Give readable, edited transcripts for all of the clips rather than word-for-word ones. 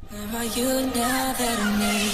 Where are you now that I need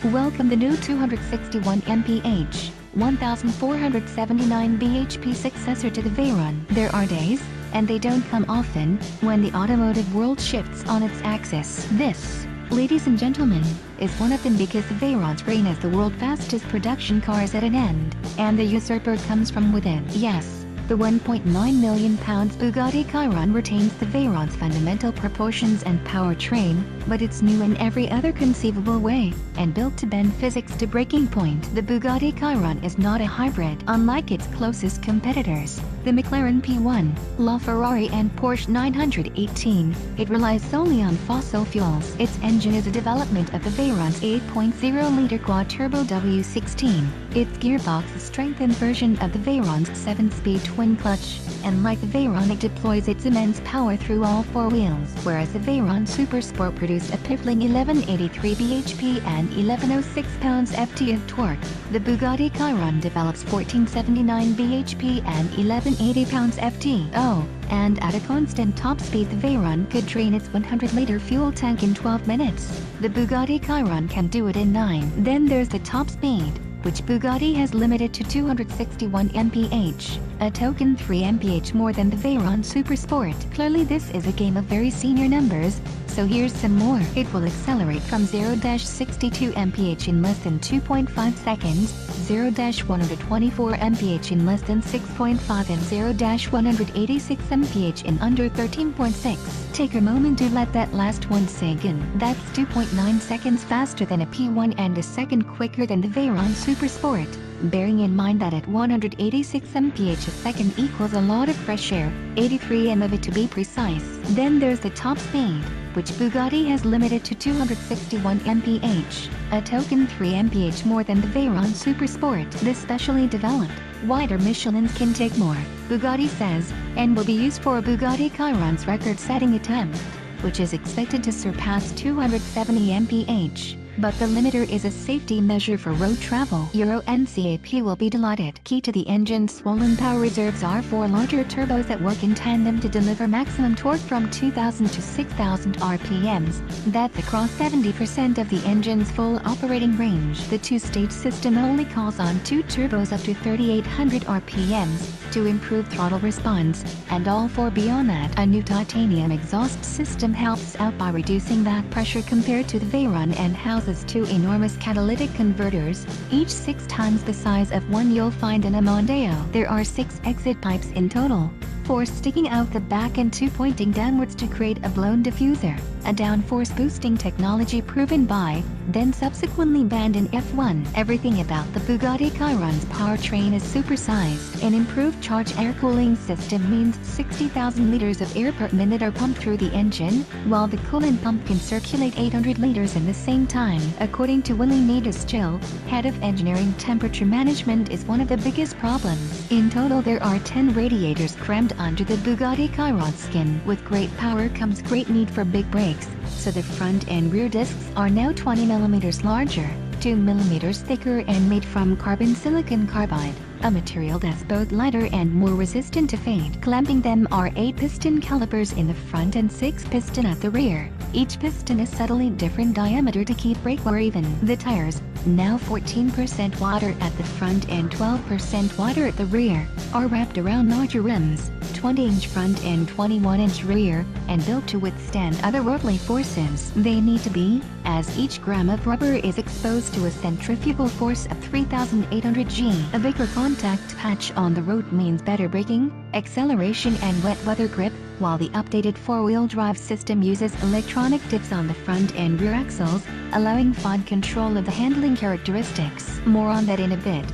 you? Welcome the new 261 mph, 1479 bhp successor to the Veyron. There are days, and they don't come often, when the automotive world shifts on its axis. This, ladies and gentlemen, is one of them because the Veyron's reign as the world's fastest production car is at an end, and the usurper comes from within. Yes, the 1.9 million pounds Bugatti Chiron retains the Veyron's fundamental proportions and powertrain, but it's new in every other conceivable way, and built to bend physics to breaking point. The Bugatti Chiron is not a hybrid, unlike its closest competitors, the McLaren P1, LaFerrari and Porsche 918. It relies solely on fossil fuels. Its engine is a development of the Veyron's 8.0-liter quad-turbo W16. Its gearbox is a strengthened version of the Veyron's 7-speed twin-clutch, and like the Veyron it deploys its immense power through all four wheels. Whereas the Veyron Super Sport produced a piffling 1183 bhp and 1106 pounds-ft of torque, the Bugatti Chiron develops 1479 bhp and 1180 pounds-ft. Oh, and at a constant top speed the Veyron could drain its 100-liter fuel tank in 12 minutes. The Bugatti Chiron can do it in 9. Then there's the top speed, which Bugatti has limited to 261 mph, a token 3 mph more than the Veyron Super Sport. Clearly this is a game of very senior numbers, so here's some more. It will accelerate from 0-62 mph in less than 2.5 seconds, 0-124 mph in less than 6.5 and 0-186 mph in under 13.6. Take a moment to let that last one sink in. That's 2.9 seconds faster than a P1 and a second quicker than the Veyron Super Sport. Bearing in mind that at 186 mph a second equals a lot of fresh air, 83 m of it to be precise. Then there's the top speed, which Bugatti has limited to 261 mph, a token 3 mph more than the Veyron Super Sport. This specially developed, wider Michelins can take more, Bugatti says, and will be used for a Bugatti Chiron's record-setting attempt, which is expected to surpass 270 mph. But the limiter is a safety measure for road travel. Euro NCAP will be delighted. Key to the engine's swollen power reserves are 4 larger turbos that work in tandem to deliver maximum torque from 2,000 to 6,000 RPMs. That's across 70% of the engine's full operating range. The two-stage system only calls on 2 turbos up to 3,800 RPMs to improve throttle response, and all 4 beyond that. A new titanium exhaust system helps out by reducing that pressure compared to the Veyron and houses 2 enormous catalytic converters, each 6 times the size of one you'll find in a Mondeo. There are 6 exit pipes in total, 4 sticking out the back and 2 pointing downwards to create a blown diffuser, a downforce boosting technology proven by, then subsequently banned in F1. Everything about the Bugatti Chiron's powertrain is supersized. An improved charge air cooling system means 60,000 liters of air per minute are pumped through the engine, while the coolant pump can circulate 800 liters in the same time. According to Willie Needestill, head of engineering, temperature management is one of the biggest problems. In total there are 10 radiators crammed under the Bugatti Chiron skin. With great power comes great need for big brakes, so the front and rear discs are now 20 mm larger, 2 mm thicker and made from carbon silicon carbide, a material that's both lighter and more resistant to fade. Clamping them are 8 piston calipers in the front and 6 piston at the rear. Each piston is subtly different diameter to keep brake wear even. The tires, now 14% wider at the front and 12% wider at the rear, are wrapped around larger rims, 20-inch front and 21-inch rear, and built to withstand other roadway forces. They need to be, as each gram of rubber is exposed to a centrifugal force of 3,800 G. A bigger contact patch on the road means better braking, acceleration and wet weather grip, while the updated 4-wheel drive system uses electronic dips on the front and rear axles, allowing fine control of the handling characteristics. More on that in a bit.